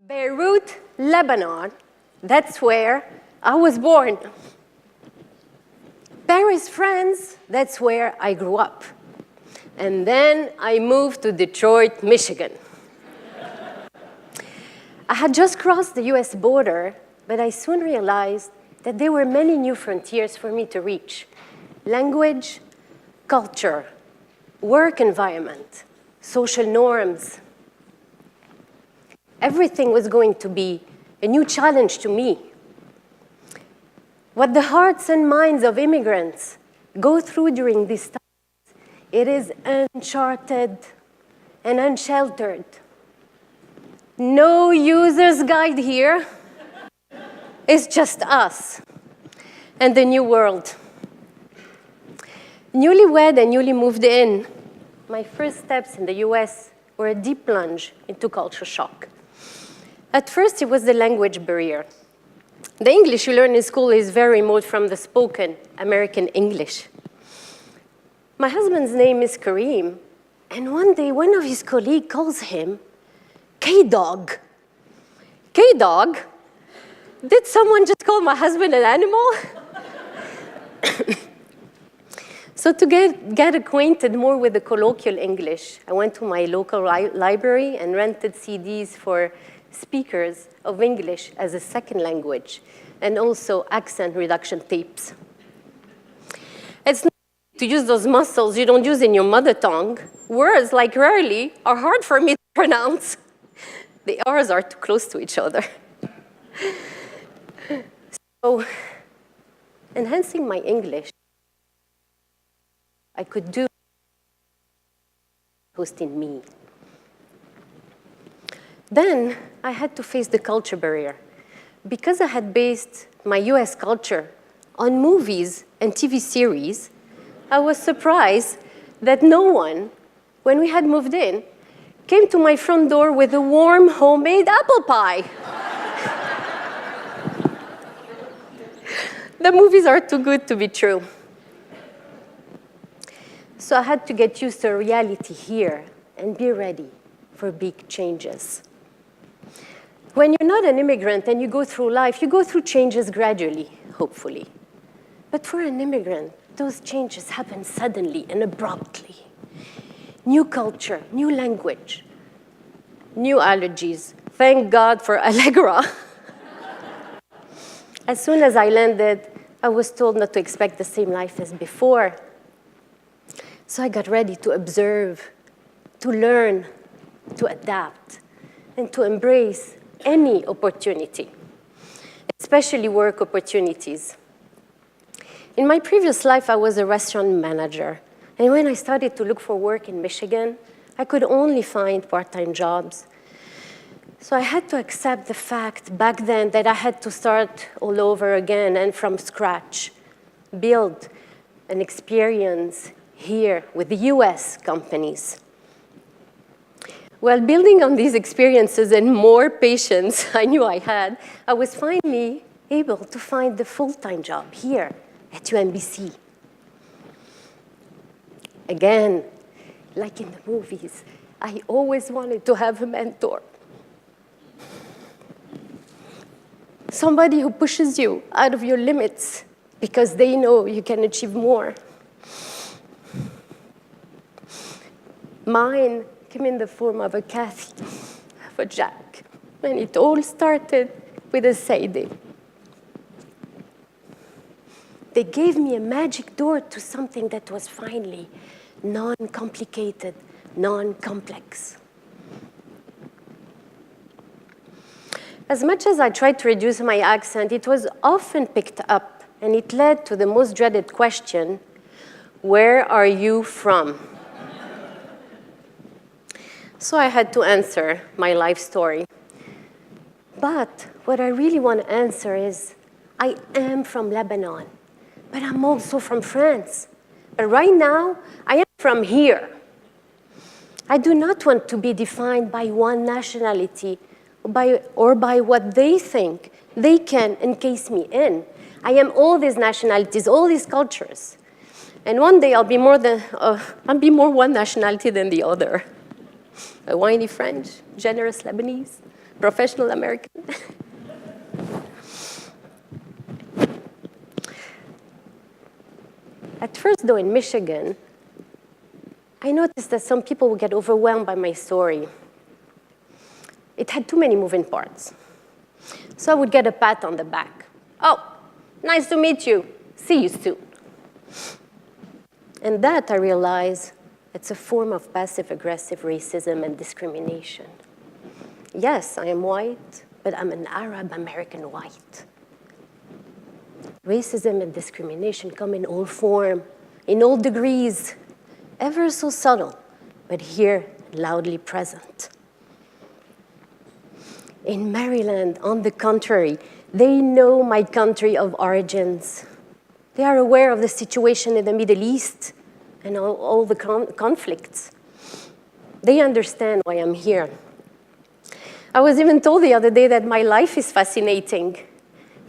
Beirut, Lebanon, that's where I was born. Paris, France, that's where I grew up. And then I moved to Detroit, Michigan. I had just crossed the US border, but I soon realized that there were many new frontiers for me to reach. Language, culture, work environment, social norms. Everything was going to be a new challenge to me. What the hearts and minds of immigrants go through during these times, it is uncharted and unsheltered. No user's guide here. It's just us and the new world. Newlywed and newly moved in, my first steps in the US were a deep plunge into culture shock. At first, it was the language barrier. The English you learn in school is very remote from the spoken American English. My husband's name is Kareem, and one day one of his colleagues calls him K-Dog. K-Dog? Did someone just call my husband an animal? So to get acquainted more with the colloquial English, I went to my local library and rented CDs for speakers of English as a second language, and also accent reduction tapes. It's not to use those muscles you don't use in your mother tongue. Words like rarely are hard for me to pronounce. The R's are too close to each other. So, enhancing my English, I could do hosting me. Then I had to face the culture barrier. Because I had based my US culture on movies and TV series, I was surprised that no one, when we had moved in, came to my front door with a warm homemade apple pie. The movies are too good to be true. So I had to get used to reality here and be ready for big changes. When you're not an immigrant and you go through life, you go through changes gradually, hopefully. But for an immigrant, those changes happen suddenly and abruptly. New culture, new language, new allergies. Thank God for Allegra. As soon as I landed, I was told not to expect the same life as before. So I got ready to observe, to learn, to adapt, and to embrace any opportunity, especially work opportunities. In my previous life, I was a restaurant manager. And when I started to look for work in Michigan, I could only find part-time jobs. So I had to accept the fact back then that I had to start all over again and from scratch, build an experience here with the US companies. Well, building on these experiences and more patience I knew I had, I was finally able to find the full-time job here at UMBC. Again, like in the movies, I always wanted to have a mentor. Somebody who pushes you out of your limits because they know you can achieve more. Mine came in the form of a Kathy, of a Jack, and it all started with a Sadie. They gave me a magic door to something that was finally non-complicated, non-complex. As much as I tried to reduce my accent, it was often picked up, and it led to the most dreaded question, where are you from? So I had to answer my life story. But what I really want to answer is, I am from Lebanon, but I'm also from France. But right now, I am from here. I do not want to be defined by one nationality or by what they think they can encase me in. I am all these nationalities, all these cultures. And one day I'll be more one nationality than the other. A whiny French, generous Lebanese, Professional American. At first, though, in Michigan, I noticed that some people would get overwhelmed by my story. It had too many moving parts. So I would get a pat on the back. Oh, nice to meet you. See you soon. And that, I realized, it's a form of passive-aggressive racism and discrimination. Yes, I am white, but I'm an Arab-American white. Racism and discrimination come in all forms, in all degrees, ever so subtle, but here, loudly present. In Maryland, on the contrary, they know my country of origins. They are aware of the situation in the Middle East and all the conflicts. They understand why I'm here. I was even told the other day that my life is fascinating.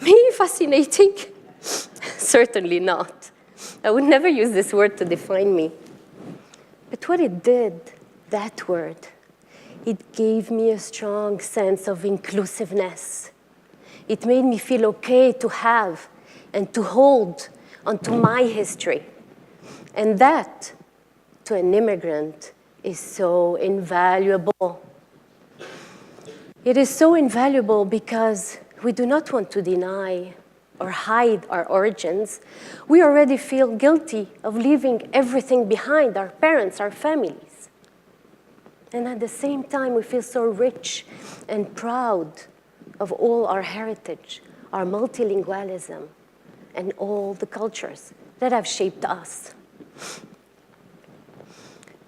Me fascinating? Certainly not. I would never use this word to define me. But what it did, that word, it gave me a strong sense of inclusiveness. It made me feel okay to have and to hold onto my history. And that, to an immigrant, is so invaluable. It is so invaluable because we do not want to deny or hide our origins. We already feel guilty of leaving everything behind, our parents, our families. And at the same time, we feel so rich and proud of all our heritage, our multilingualism, and all the cultures that have shaped us.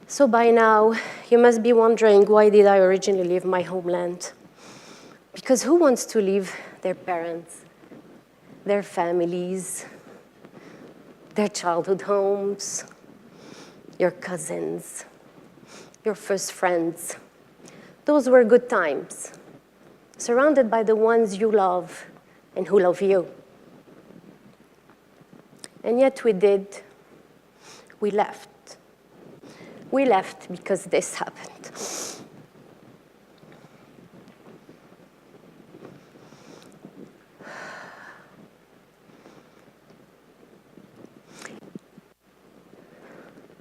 So by now, you must be wondering, why did I originally leave my homeland? Because who wants to leave their parents, their families, their childhood homes, your cousins, your first friends? Those were good times, surrounded by the ones you love and who love you. And yet we did. We left. We left because this happened.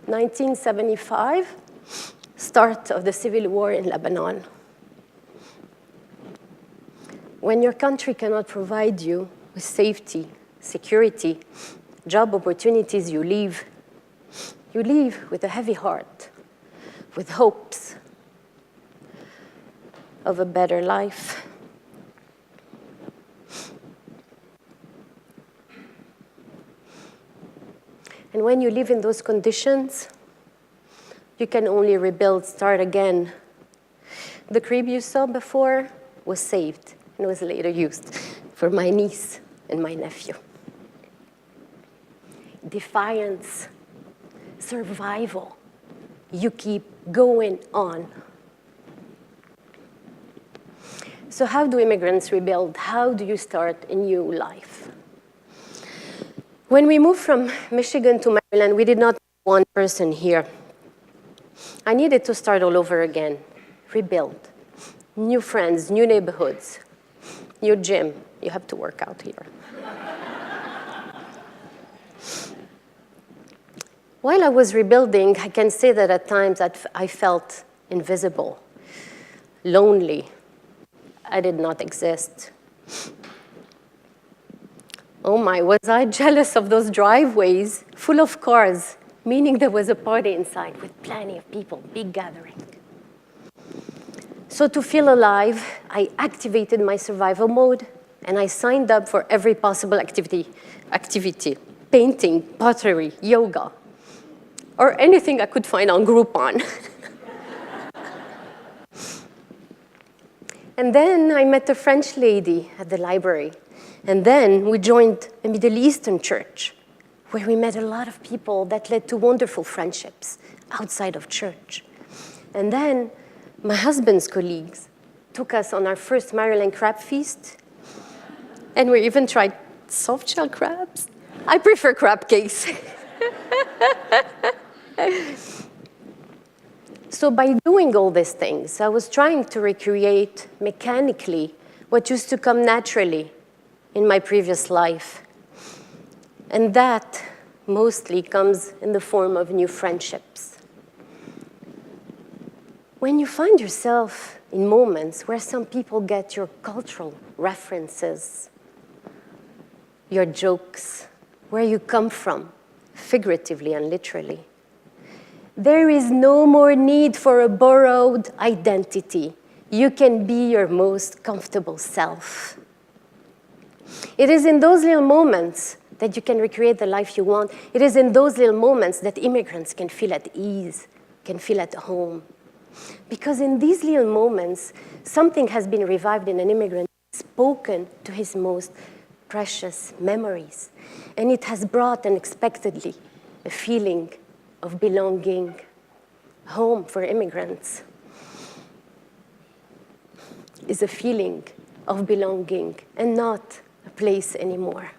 (1975), start of the civil war in Lebanon. When your country cannot provide you with safety, security, job opportunities, you leave. You leave with a heavy heart, with hopes of a better life. And when you live in those conditions, you can only rebuild, start again. The crib you saw before was saved and was later used for my niece and my nephew. Defiance, survival. You keep going on. So how do immigrants rebuild? How do you start a new life? When we moved from Michigan to Maryland, we did not have one person here. I needed to start all over again, rebuild. New friends, new neighborhoods, new gym. You have to work out here. While I was rebuilding, I can say that at times I felt invisible, lonely. I did not exist. Oh my, was I jealous of those driveways full of cars, meaning there was a party inside with plenty of people, big gathering. So to feel alive, I activated my survival mode, and I signed up for every possible activity, painting, pottery, yoga, or anything I could find on Groupon. And then I met a French lady at the library. And then we joined a Middle Eastern church, where we met a lot of people that led to wonderful friendships outside of church. And then my husband's colleagues took us on our first Maryland crab feast. And we even tried soft-shell crabs. I prefer crab cakes. So by doing all these things, I was trying to recreate mechanically what used to come naturally in my previous life. And that mostly comes in the form of new friendships. When you find yourself in moments where some people get your cultural references, your jokes, where you come from, figuratively and literally, there is no more need for a borrowed identity. You can be your most comfortable self. It is in those little moments that you can recreate the life you want. It is in those little moments that immigrants can feel at ease, can feel at home. Because in these little moments, something has been revived in an immigrant, spoken to his most precious memories. And it has brought unexpectedly a feeling of belonging. Home for immigrants is a feeling of belonging and not a place anymore.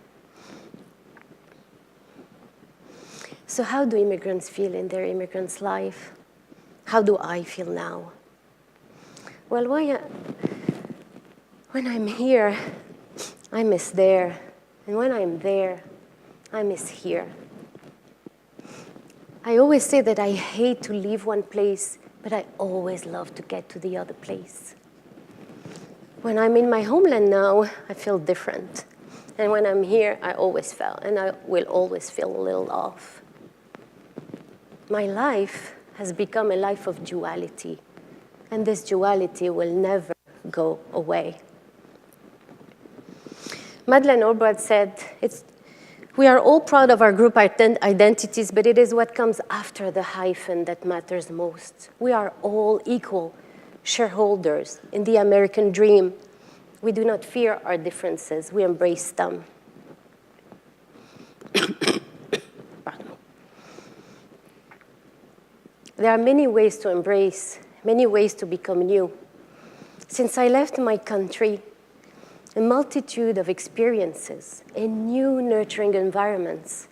So how do immigrants feel in their immigrant's life? How do I feel now? Well, when I'm here, I miss there. And when I'm there, I miss here. I always say that I hate to leave one place, but I always love to get to the other place. When I'm in my homeland now, I feel different. And when I'm here, I always feel, and I will always feel a little off. My life has become a life of duality, and this duality will never go away. Madeleine Albright said, we are all proud of our group identities, but it is what comes after the hyphen that matters most. We are all equal shareholders in the American dream. We do not fear our differences, we embrace them. There are many ways to embrace, many ways to become new. Since I left my country, a multitude of experiences and new nurturing environments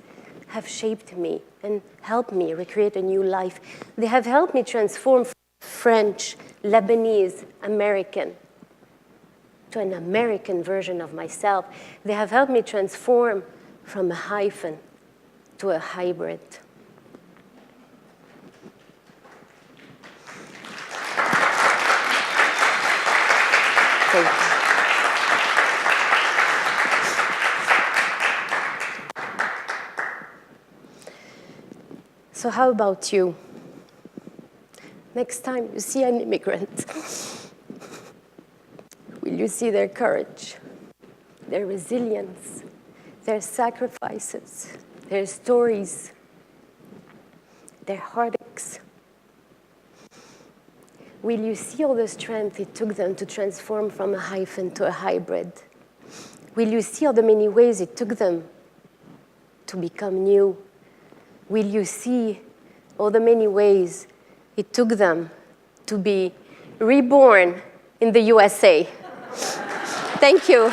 have shaped me and helped me recreate a new life. They have helped me transform from French, Lebanese, American to an American version of myself. They have helped me transform from a hyphen to a hybrid. Thank you. So how about you? Next time you see an immigrant, will you see their courage, their resilience, their sacrifices, their stories, their heartaches? Will you see all the strength it took them to transform from a hyphen to a hybrid? Will you see all the many ways it took them to become new? Will you see all the many ways it took them to be reborn in the USA? Thank you.